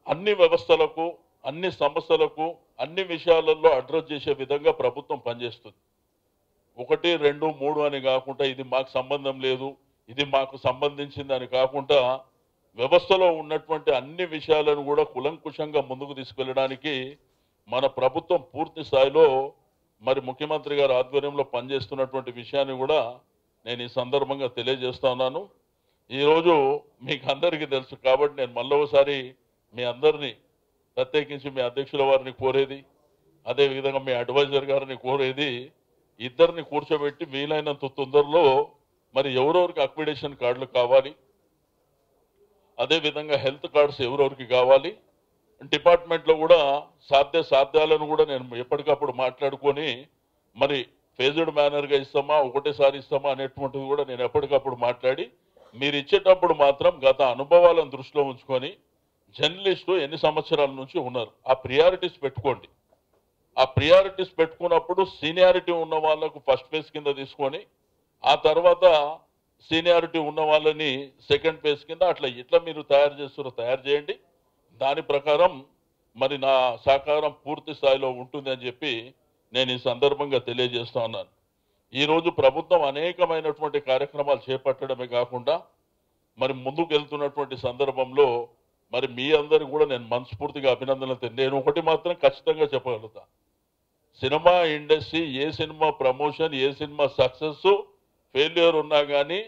అన్ని వ్యవస్థలకు, అన్ని సమస్యలకు, అన్ని విషయాలలో అడ్రస్ చేసే విధంగా ప్రభుత్వం పనిచేస్తుంది. 1, 2, 3 అని కాకుండా ఇది మాకు సంబంధం లేదు, ఇది మాకు సంబంధించింది అని కాకుండా వ్యవస్థలో ఉన్నటువంటి అన్ని విషయాలను కూడా కులంకుశంగా ముందుకు తీసుకెళ్ళడానికి మన ప్రభుత్వం పూర్తి స్థాయిలో మరి ముఖ్యమంత్రి గారి ఆధ్వర్యంలో పనిచేస్తున్నటువంటి విషయాన్ని కూడా నేను ఈ సందర్భంగా తెలియజేస్తా ఉన్నాను. ఈరోజు మీకు అందరికీ తెలుసు కాబట్టి నేను మళ్ళొకసారి మీ అందరినీ ప్రత్యేకించి మీ అధ్యక్షుల వారిని కోరేది, అదేవిధంగా మీ అడ్వైజర్ గారిని కోరేది, ఇద్దరిని కూర్చోబెట్టి వీలైనంత తొందరలో మరి ఎవరెవరికి అక్విడేషన్ కార్డులు కావాలి, అదేవిధంగా హెల్త్ కార్డ్స్ ఎవరెవరికి కావాలి, డిపార్ట్మెంట్లో కూడా సాధ్యాలను కూడా నేను ఎప్పటికప్పుడు మాట్లాడుకొని మరి ఫేజ్డ్ మేనర్గా ఇస్తామా ఒకటేసారి ఇస్తామా అనేటువంటిది కూడా నేను ఎప్పటికప్పుడు మాట్లాడి మీరు ఇచ్చేటప్పుడు మాత్రం గత అనుభవాలను దృష్టిలో ఉంచుకొని జర్నలిస్టు ఎన్ని సంవత్సరాల నుంచి ఉన్నారు ఆ ప్రియారిటీస్ పెట్టుకోండి. ఆ ప్రియారిటీస్ పెట్టుకున్నప్పుడు సీనియారిటీ ఉన్న వాళ్ళకు ఫస్ట్ ఫేజ్ కింద తీసుకొని ఆ తర్వాత సీనియారిటీ ఉన్న వాళ్ళని సెకండ్ ఫేజ్ కింద అట్లా ఇట్లా మీరు తయారు చేయండి. దాని ప్రకారం మరి నా సహకారం పూర్తి స్థాయిలో ఉంటుంది అని చెప్పి నేను ఈ సందర్భంగా తెలియజేస్తా ఉన్నాను. ఈరోజు ప్రభుత్వం అనేకమైనటువంటి కార్యక్రమాలు చేపట్టడమే కాకుండా మరి ముందుకు వెళ్తున్నటువంటి సందర్భంలో మరి మీ అందరూ కూడా నేను మనస్ఫూర్తిగా అభినందనలు. నేను ఒకటి మాత్రం ఖచ్చితంగా చెప్పగలుగుతా, సినిమా ఇండస్ట్రీ ఏ సినిమా ప్రమోషన్ ఏ సినిమా సక్సెస్ ఫెయిల్యూర్ ఉన్నా కానీ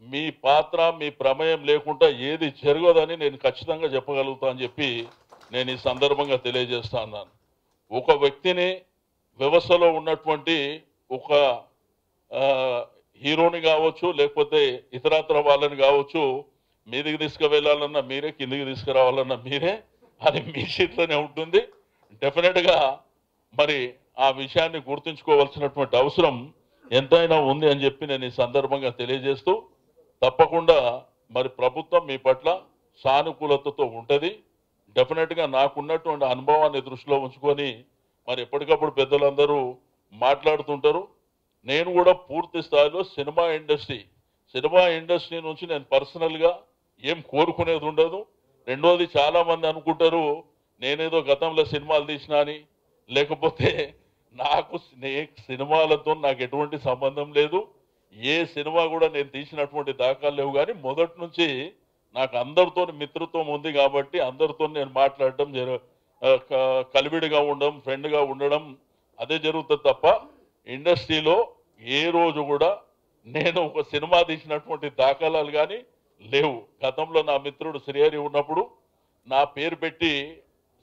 మీ పాత్ర మీ ప్రమేయం లేకుండా ఏది జరగదని నేను ఖచ్చితంగా చెప్పగలుగుతా అని చెప్పి నేను ఈ సందర్భంగా తెలియజేస్తా ఉన్నాను. ఒక వ్యక్తిని వ్యవస్థలో ఉన్నటువంటి ఒక హీరోని కావచ్చు లేకపోతే ఇతరత్ర వాళ్ళని కావచ్చు మీదికి తీసుకువెళ్ళాలన్నా మీరే, కిందికి తీసుకురావాలన్నా మీరే, అది మీ చేతిలోనే ఉంటుంది. డెఫినెట్గా మరి ఆ విషయాన్ని గుర్తుంచుకోవాల్సినటువంటి అవసరం ఎంతైనా ఉంది అని చెప్పి నేను ఈ సందర్భంగా తెలియజేస్తూ, తప్పకుండా మరి ప్రభుత్వం మీ పట్ల సానుకూలతతో ఉంటుంది. డెఫినెట్గా నాకున్నటువంటి అనుభవాన్ని దృష్టిలో ఉంచుకొని మరి ఎప్పటికప్పుడు పెద్దలందరూ మాట్లాడుతుంటారు. నేను కూడా పూర్తి స్థాయిలో సినిమా ఇండస్ట్రీ నుంచి నేను పర్సనల్గా ఏం కోరుకునేది ఉండదు. రెండోది, చాలా మంది అనుకుంటారు నేనేదో గతంలో సినిమాలు తీసినా అని, లేకపోతే నాకు సినిమాలతో నాకు ఎటువంటి సంబంధం లేదు. ఏ సినిమా కూడా నేను తీసినటువంటి దాఖలు లేవు. కానీ మొదటి నుంచి నాకు అందరితో మిత్రత్వం ఉంది కాబట్టి అందరితో నేను మాట్లాడటం కలివిడిగా ఉండడం, ఫ్రెండ్గా ఉండడం అదే జరుగుతుంది తప్ప ఇండస్ట్రీలో ఏ రోజు కూడా నేను ఒక సినిమా తీసినటువంటి దాఖలాలు కానీ లేవు. గతంలో నా మిత్రుడు శ్రీహరి ఉన్నప్పుడు నా పేరు పెట్టి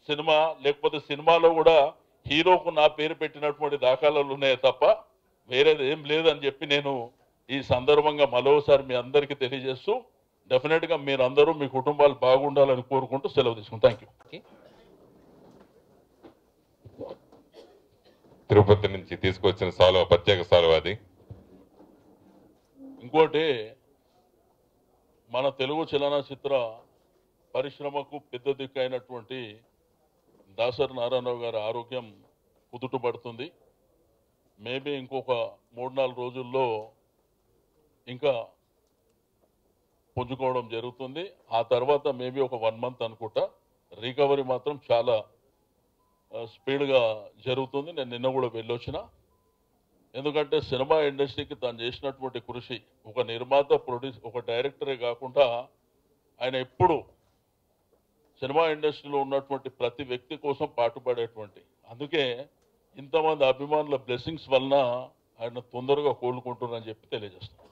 సినిమా, లేకపోతే సినిమాలో కూడా హీరోకు నా పేరు పెట్టినటువంటి దాఖలాలు ఉన్నాయే తప్ప వేరేది ఏం లేదని చెప్పి నేను ఈ సందర్భంగా మరోసారి మీ అందరికీ తెలియజేస్తూ, డెఫినెట్గా మీరందరూ మీ కుటుంబాలు బాగుండాలని కోరుకుంటూ సెలవు తీసుకుంటాను. Thank you. తిరుపతి నుంచి తీసుకొచ్చిన సాల్వ, ప్రత్యేక సాల్వ అది. ఇంకోటి, మన తెలుగు చలనచిత్ర పరిశ్రమకు పెద్ద దిక్కు అయినటువంటి దాసరి నారాయణరావు గారి ఆరోగ్యం కుదుటపడుతుంది. మేబీ ఇంకొక 3-4 రోజుల్లో ఇంకా పుంజుకోవడం జరుగుతుంది. ఆ తర్వాత మేబీ ఒక 1 month అనుకుంటా. రికవరీ మాత్రం చాలా స్పీడ్గా జరుగుతుంది. నేను నిన్న కూడా వెళ్ళొచ్చిన. ఎందుకంటే సినిమా ఇండస్ట్రీకి తను చేసినటువంటి కృషి, ఒక నిర్మాత, ఒక డైరెక్టరే కాకుండా ఆయన ఎప్పుడు సినిమా ఇండస్ట్రీలో ఉన్నటువంటి ప్రతి వ్యక్తి కోసం పాటుపడేటువంటి, అందుకే ఇంతమంది అభిమానుల బ్లెస్సింగ్స్ వలన ఆయన తొందరగా కోలుకుంటున్నారని చెప్పి తెలియజేస్తాను.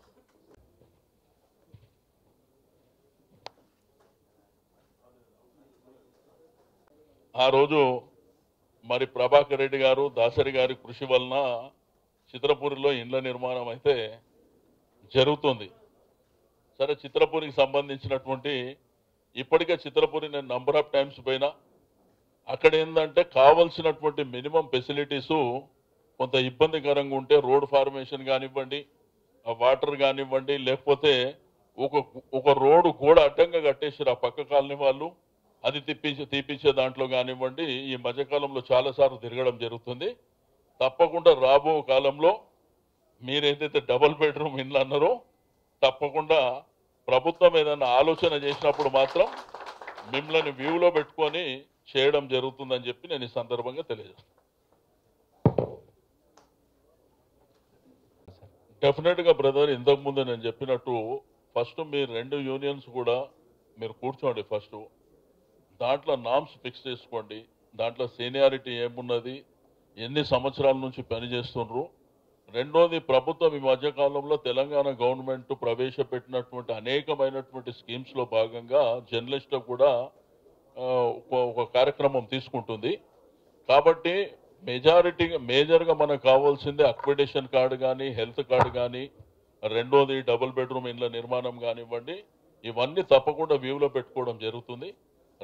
ఆ రోజు మరి ప్రభాకర్ రెడ్డి గారు, దాసరి గారి కృషి వలన చిత్రపూరిలో ఇండ్ల నిర్మాణం అయితే జరుగుతుంది. సరే, చిత్రపూరికి సంబంధించినటువంటి ఇప్పటికే చిత్రపూరి నేను నంబర్ ఆఫ్ టైమ్స్ పోయినా. అక్కడ ఏంటంటే కావాల్సినటువంటి మినిమం ఫెసిలిటీసు కొంత ఇబ్బందికరంగా ఉంటే, రోడ్ ఫార్మేషన్ కానివ్వండి, వాటర్ కానివ్వండి, లేకపోతే ఒక రోడ్డు కూడా అడ్డంగా కట్టేసారు ఆ పక్క కాలనీ వాళ్ళు. అది తీపించే దాంట్లో కానివ్వండి, ఈ మధ్యకాలంలో చాలాసార్లు తిరగడం జరుగుతుంది. తప్పకుండా రాబో కాలంలో మీరేదైతే డబుల్ బెడ్రూమ్ ఇండ్లు అన్నారో, తప్పకుండా ప్రభుత్వం ఏదైనా ఆలోచన చేసినప్పుడు మాత్రం మిమ్మల్ని వ్యూలో పెట్టుకొని చేయడం జరుగుతుందని చెప్పి నేను ఈ సందర్భంగా తెలియజేస్తాను. డెఫినెట్గా బ్రదర్, ఇంతకుముందు నేను చెప్పినట్టు ఫస్ట్ మీరు 2 యూనియన్స్ కూడా మీరు కూర్చోండి. ఫస్ట్ దాంట్లో నామ్స్ ఫిక్స్ చేసుకోండి. దాంట్లో సీనియారిటీ ఏమున్నది, ఎన్ని సంవత్సరాల నుంచి పనిచేస్తున్నారు. రెండోది, ప్రభుత్వం ఈ మధ్యకాలంలో తెలంగాణ గవర్నమెంట్ ప్రవేశపెట్టినటువంటి అనేకమైనటువంటి స్కీమ్స్లో భాగంగా జర్నలిస్టులకు కూడా ఒక కార్యక్రమం తీసుకుంటుంది. కాబట్టి మేజర్గా మనకు కావాల్సింది అక్రిడిటేషన్ కార్డు కానీ, హెల్త్ కార్డు కానీ, రెండోది డబుల్ బెడ్రూమ్ ఇండ్ల నిర్మాణం కానివ్వండి, ఇవన్నీ తప్పకుండా వ్యూలో పెట్టుకోవడం జరుగుతుంది.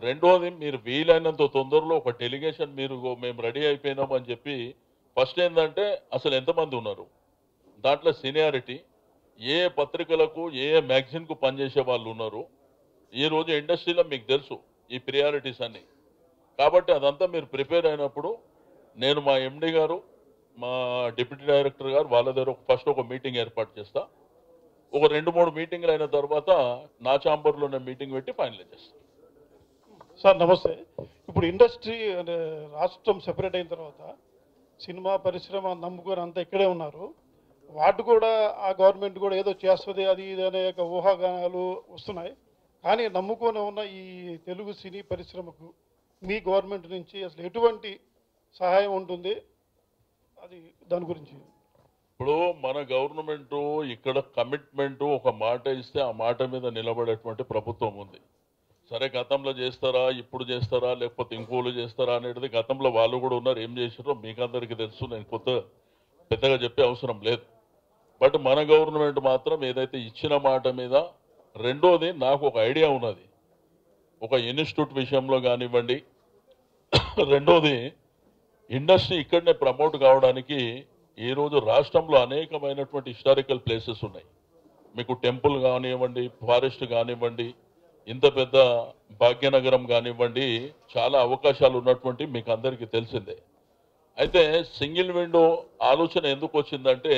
రెండోది, మీరు వీలైనంత తొందరలో ఒక డెలిగేషన్ మేము రెడీ అయిపోయినాం అని చెప్పి, ఫస్ట్ ఏంటంటే అసలు ఎంతమంది ఉన్నారు, దాంట్లో సీనియారిటీ, ఏ పత్రికలకు ఏ మ్యాగజైన్కు పనిచేసే వాళ్ళు ఉన్నారు. ఈరోజు ఇండస్ట్రీలో మీకు తెలుసు ఈ ప్రియారిటీస్ అన్నీ. కాబట్టి అదంతా మీరు ప్రిపేర్ అయినప్పుడు నేను మా ఎండి గారు, మా డిప్యూటీ డైరెక్టర్ గారు వాళ్ళ దగ్గర ఫస్ట్ ఒక మీటింగ్ ఏర్పాటు చేస్తా. ఒక 2-3 మీటింగ్లు అయిన తర్వాత నా ఛాంబర్లోనే మీటింగ్ పెట్టి ఫైనలైజ్ చేస్తాను. సార్ నమస్తే. ఇప్పుడు ఇండస్ట్రీ రాష్ట్రం సెపరేట్ అయిన తర్వాత సినిమా పరిశ్రమ నమ్ముకొని అంతా ఇక్కడే ఉన్నారు. వాటి కూడా ఆ గవర్నమెంట్ కూడా ఏదో చేస్తుంది అది ఇది అనే ఊహాగానాలు వస్తున్నాయి. కానీ నమ్ముకొని ఉన్న ఈ తెలుగు సినీ పరిశ్రమకు మీ గవర్నమెంట్ నుంచి అసలు ఎటువంటి సహాయం ఉంటుంది, అది దాని గురించి. ఇప్పుడు మన గవర్నమెంట్ ఇక్కడ కమిట్మెంట్ ఒక మాట ఇస్తే ఆ మాట మీద నిలబడేటువంటి ప్రభుత్వం ఉంది. సరే, గతంలో చేస్తారా, ఇప్పుడు చేస్తారా, లేకపోతే ఇంకోళ్ళు చేస్తారా అనేది గతంలో వాళ్ళు కూడా ఉన్నారు. ఏం చేసారో మీకు అందరికీ తెలుసు, నేను పెద్దగా చెప్పే అవసరం లేదు. బట్ మన గవర్నమెంట్ మాత్రం ఏదైతే ఇచ్చిన మాట మీద. రెండోది, నాకు ఒక ఐడియా ఉన్నది ఒక ఇన్స్టిట్యూట్ విషయంలో కానివ్వండి. రెండోది, ఇండస్ట్రీ ఇక్కడనే ప్రమోట్ కావడానికి ఈరోజు రాష్ట్రంలో అనేకమైనటువంటి హిస్టారికల్ ప్లేసెస్ ఉన్నాయి. మీకు టెంపుల్ కానివ్వండి, ఫారెస్ట్ కానివ్వండి, ఇంత పెద్ద భాగ్యనగరం కానివ్వండి, చాలా అవకాశాలు ఉన్నటువంటి మీకు అందరికీ తెలిసిందే. అయితే సింగిల్ విండో ఆలోచన ఎందుకు వచ్చిందంటే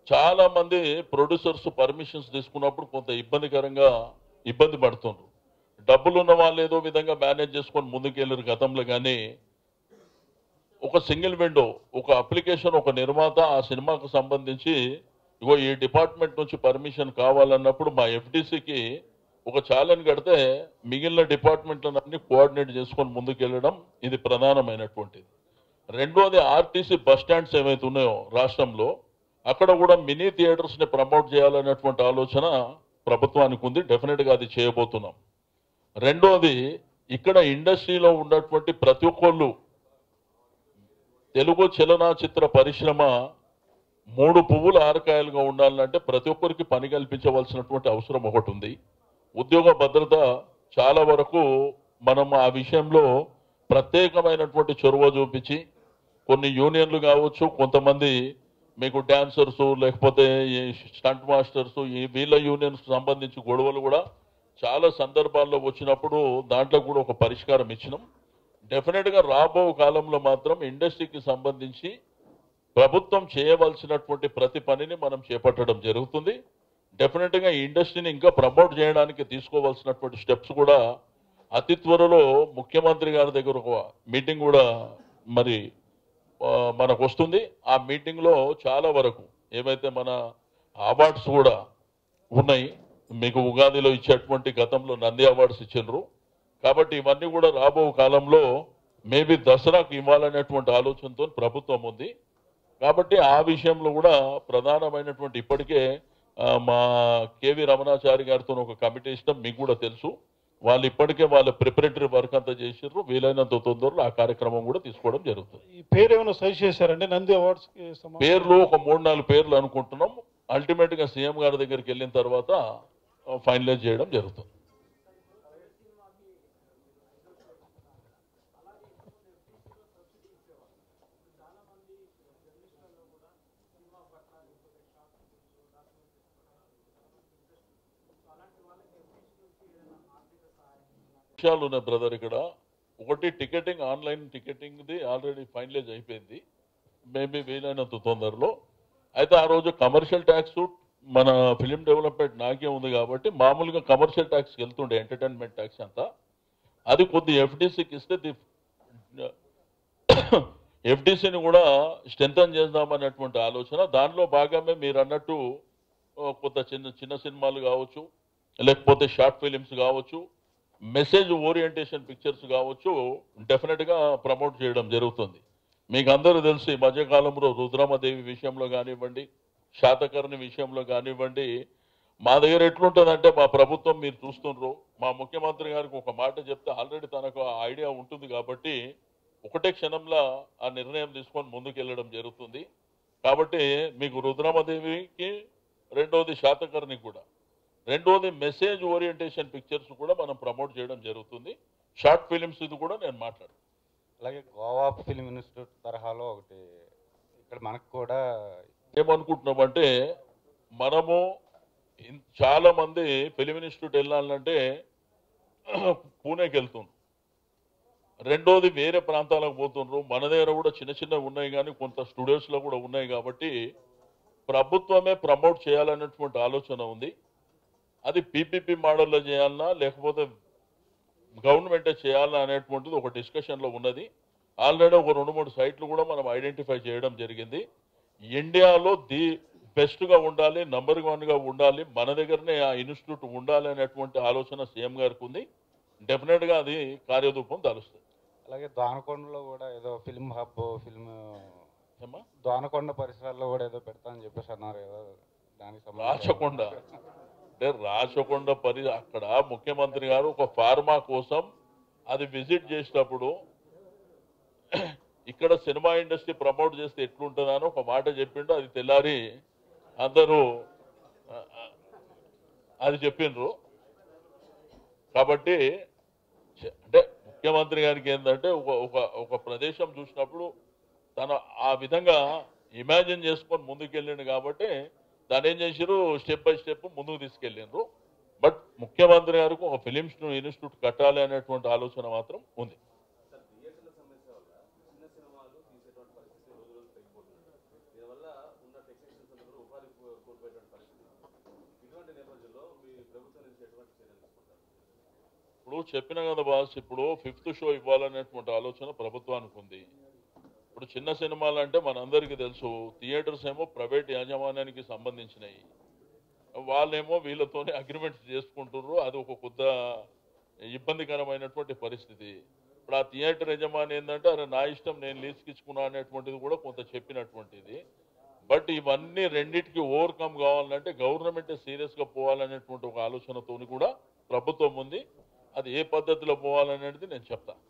చాలా మంది ప్రొడ్యూసర్స్ పర్మిషన్స్ తీసుకున్నప్పుడు కొంత ఇబ్బంది పడుతున్నారు. డబ్బులు ఉన్న వాళ్ళు ఏదో విధంగా మేనేజ్ చేసుకొని ముందుకెళ్ళారు గతంలో. కానీ ఒక సింగిల్ విండో, ఒక అప్లికేషన్, ఒక నిర్మాత ఆ సినిమాకు సంబంధించి ఇగో ఈ డిపార్ట్మెంట్ నుంచి పర్మిషన్ కావాలన్నప్పుడు మా ఎఫ్డీసీకి ఒక ఛాలెంజ్ కడితే మిగిలిన డిపార్ట్మెంట్లన్నీ కోఆర్డినేట్ చేసుకొని ముందుకెళ్ళడం ఇది ప్రధానమైనటువంటిది. రెండోది ఆర్టీసీ బస్ స్టాండ్స్ ఏవైతే ఉన్నాయో రాష్ట్రంలో అక్కడ కూడా మినీ థియేటర్స్ని ప్రమోట్ చేయాలనేటువంటి ఆలోచన ప్రభుత్వానికి ఉంది. డెఫినెట్గా అది చేయబోతున్నాం. రెండోది ఇక్కడ ఇండస్ట్రీలో ఉన్నటువంటి ప్రతి ఒక్కళ్ళు తెలుగు చలనచిత్ర పరిశ్రమ 3 పువ్వులు 6 కాయలుగా ఉండాలంటే ప్రతి ఒక్కరికి పని కల్పించవలసినటువంటి అవసరం ఒకటి ఉంది. ఉద్యోగ భద్రత చాలా వరకు మనం ఆ విషయంలో ప్రత్యేకమైనటువంటి చొరవ చూపించి కొన్ని యూనియన్లు కావచ్చు, కొంతమంది మీకు డాన్సర్స్ లేకపోతే స్టంట్ మాస్టర్స్ వీళ్ళ యూనియన్స్ సంబంధించి గొడవలు కూడా చాలా సందర్భాల్లో వచ్చినప్పుడు దాంట్లో కూడా ఒక పరిష్కారం ఇచ్చినాం. డెఫినెట్గా రాబో కాలంలో మాత్రం ఇండస్ట్రీకి సంబంధించి ప్రభుత్వం చేయవలసినటువంటి ప్రతి పనిని మనం చేపట్టడం జరుగుతుంది. డెఫినెట్గా ఈ ఇండస్ట్రీని ఇంకా ప్రమోట్ చేయడానికి తీసుకోవాల్సినటువంటి స్టెప్స్ కూడా అతి త్వరలో ముఖ్యమంత్రి గారి దగ్గర ఒక మీటింగ్ కూడా మరి మనకు వస్తుంది. ఆ మీటింగ్లో చాలా వరకు ఏవైతే మన అవార్డ్స్ కూడా ఉన్నాయి, మీకు ఉగాదిలో ఇచ్చేటువంటి గతంలో నంది అవార్డ్స్ ఇచ్చిండ్రు. కాబట్టి ఇవన్నీ కూడా రాబో కాలంలో మేబీ దసరాకు ఇవ్వాలనేటువంటి ఆలోచనతో ప్రభుత్వం ఉంది. కాబట్టి ఆ విషయంలో కూడా ప్రధానమైనటువంటి ఇప్పటికే మా కేవి రమణాచారి గారితో ఒక కమిటీ ఇష్టం మీకు కూడా తెలుసు. వాళ్ళు ఇప్పటికే వాళ్ళ ప్రిపరేటరీ వర్క్ అంతా చేసిర్రు. వీలైనంత తొందరలో ఆ కార్యక్రమం కూడా తీసుకోవడం జరుగుతుంది. ఈ పేరు ఏమైనా సజెస్ట్ చేశారంటే నంది అవార్డ్స్ పేర్లు ఒక 3-4 పేర్లు అనుకుంటున్నాం. అల్టిమేట్ గా సీఎం గారి దగ్గరికి వెళ్ళిన తర్వాత ఫైనలైజ్ చేయడం జరుగుతుంది. విషయాలు ఉన్నాయి బ్రదర్. ఇక్కడ ఒకటి టికెటింగ్, ఆన్లైన్ టికెటింగ్ది ఆల్రెడీ ఫైనలైజ్ అయిపోయింది, మేబీ వీలైనంత తొందరలో. అయితే ఆ రోజు కమర్షియల్ ట్యాక్స్ మన ఫిలిం డెవలప్మెంట్ నాకే ఉంది కాబట్టి మామూలుగా కమర్షియల్ ట్యాక్స్కి వెళ్తుండే, ఎంటర్టైన్మెంట్ ట్యాక్స్ అంతా. అది కొద్ది ఎఫ్డీసీకి ఇస్తే ఎఫ్డీసీని కూడా స్ట్రెంథన్ చేద్దామనేటువంటి ఆలోచన. దానిలో భాగమే మీరు అన్నట్టు కొంత చిన్న సినిమాలు కావచ్చు, లేకపోతే షార్ట్ ఫిలిమ్స్ కావచ్చు, మెసేజ్ ఓరియంటేషన్ పిక్చర్స్ కావచ్చు, డెఫినెట్గా ప్రమోట్ చేయడం జరుగుతుంది. మీకు అందరూ తెలుసు ఈ మధ్యకాలంలో రుద్రమదేవి విషయంలో కానివ్వండి, శాతకర్ణి విషయంలో కానివ్వండి, మా దగ్గర ఎట్లుంటుందంటే మా ప్రభుత్వం మీరు చూస్తుండ్రు, మా ముఖ్యమంత్రి గారికి ఒక మాట చెప్తే ఆల్రెడీ తనకు ఆ ఐడియా ఉంటుంది కాబట్టి ఒకటే క్షణంలో ఆ నిర్ణయం తీసుకొని ముందుకెళ్ళడం జరుగుతుంది. కాబట్టి మీకు రుద్రమదేవికి, రెండోది శాతకర్ణి కూడా, రెండోది మెసేజ్ ఓరియంటేషన్ పిక్చర్స్ కూడా మనం ప్రమోట్ చేయడం జరుగుతుంది. షార్ట్ ఫిలిమ్స్ ఇది కూడా నేను మాట్లాడు. అలాగే గోవా ఫిల్మ్ ఇన్స్టిట్యూట్ తరహాలో ఒకటి ఇక్కడ మనకు కూడా ఏమనుకుంటున్నామంటే మనము చాలా మంది ఫిలిం ఇన్స్టిట్యూట్ వెళ్ళాలంటే పూణేకి వెళ్తుండ్రు, రెండోది వేరే ప్రాంతాలకు పోతుండ్రు. మన దగ్గర కూడా చిన్న ఉన్నాయి కానీ కొంత స్టూడియోస్లో కూడా ఉన్నాయి కాబట్టి ప్రభుత్వమే ప్రమోట్ చేయాలనేటువంటి ఆలోచన ఉంది. అది పీపీపీ మోడల్లో చేయాలన్నా లేకపోతే గవర్నమెంటే చేయాలన్నా అనేటువంటిది ఒక డిస్కషన్లో ఉన్నది. ఆల్రెడీ ఒక 2-3 సైట్లు కూడా మనం ఐడెంటిఫై చేయడం జరిగింది. ఇండియాలో ది బెస్ట్గా ఉండాలి, నంబర్ 1గా ఉండాలి, మన దగ్గరనే ఆ ఇన్స్టిట్యూట్ ఉండాలి అనేటువంటి ఆలోచన సీఎం గారికి ఉంది. డెఫినెట్గా అది కార్యరూపం దాలుస్తుంది. అలాగే దోనకొండలో కూడా ఏదో ఫిల్మ్ హబ్, దోనకొండ పరిసరాల్లో కూడా ఏదో పెడతామని చెప్పేసి అన్నారు కదా, దానికి రాచకొండ అంటే రాచకొండ అక్కడ ముఖ్యమంత్రి గారు ఒక ఫార్మా కోసం అది విజిట్ చేసినప్పుడు ఇక్కడ సినిమా ఇండస్ట్రీ ప్రమోట్ చేస్తే ఎట్లుంటుందని ఒక మాట చెప్పిండు. అది తెల్లారి అందరూ అది చెప్పిండ్రు. కాబట్టి అంటే ముఖ్యమంత్రి గారికి ఏంటంటే ఒక ప్రదేశం చూసినప్పుడు తను ఆ విధంగా ఇమాజిన్ చేసుకొని ముందుకెళ్ళిండు కాబట్టి దాన్ని ఏం చేసారు, స్టెప్ బై స్టెప్ ముందుకు తీసుకెళ్ళిండ్రు. బట్ ముఖ్యమంత్రి గారికి ఒక ఫిలిం ఇన్స్టిట్యూట్ కట్టాలి అనేటువంటి ఆలోచన మాత్రం ఉంది. ఇప్పుడు చెప్పిన కదా బాస్, ఇప్పుడు 5th షో ఇవ్వాలనేటువంటి ఆలోచన ప్రభుత్వానికి ఉంది. ఇప్పుడు చిన్న సినిమాలు అంటే మనందరికీ తెలుసు, థియేటర్స్ ఏమో ప్రైవేట్ యాజమాన్యానికి సంబంధించినవి, వాళ్ళేమో వీళ్ళతోనే అగ్రిమెంట్స్ చేసుకుంటున్నారు. అది ఒక కొద్ద ఇబ్బందికరమైనటువంటి పరిస్థితి. ఇప్పుడు ఆ థియేటర్ యజమాని ఏంటంటే అరే నా ఇష్టం నేను లీజ్కి ఇచ్చుకున్నా అనేటువంటిది కూడా కొంత చెప్పినటువంటిది. బట్ ఇవన్నీ రెండింటికి ఓవర్కమ్ కావాలంటే గవర్నమెంట్ సీరియస్గా పోవాలనేటువంటి ఒక ఆలోచనతోని కూడా ప్రభుత్వం ఉంది. అది ఏ పద్ధతిలో పోవాలనేది నేను చెప్తాను.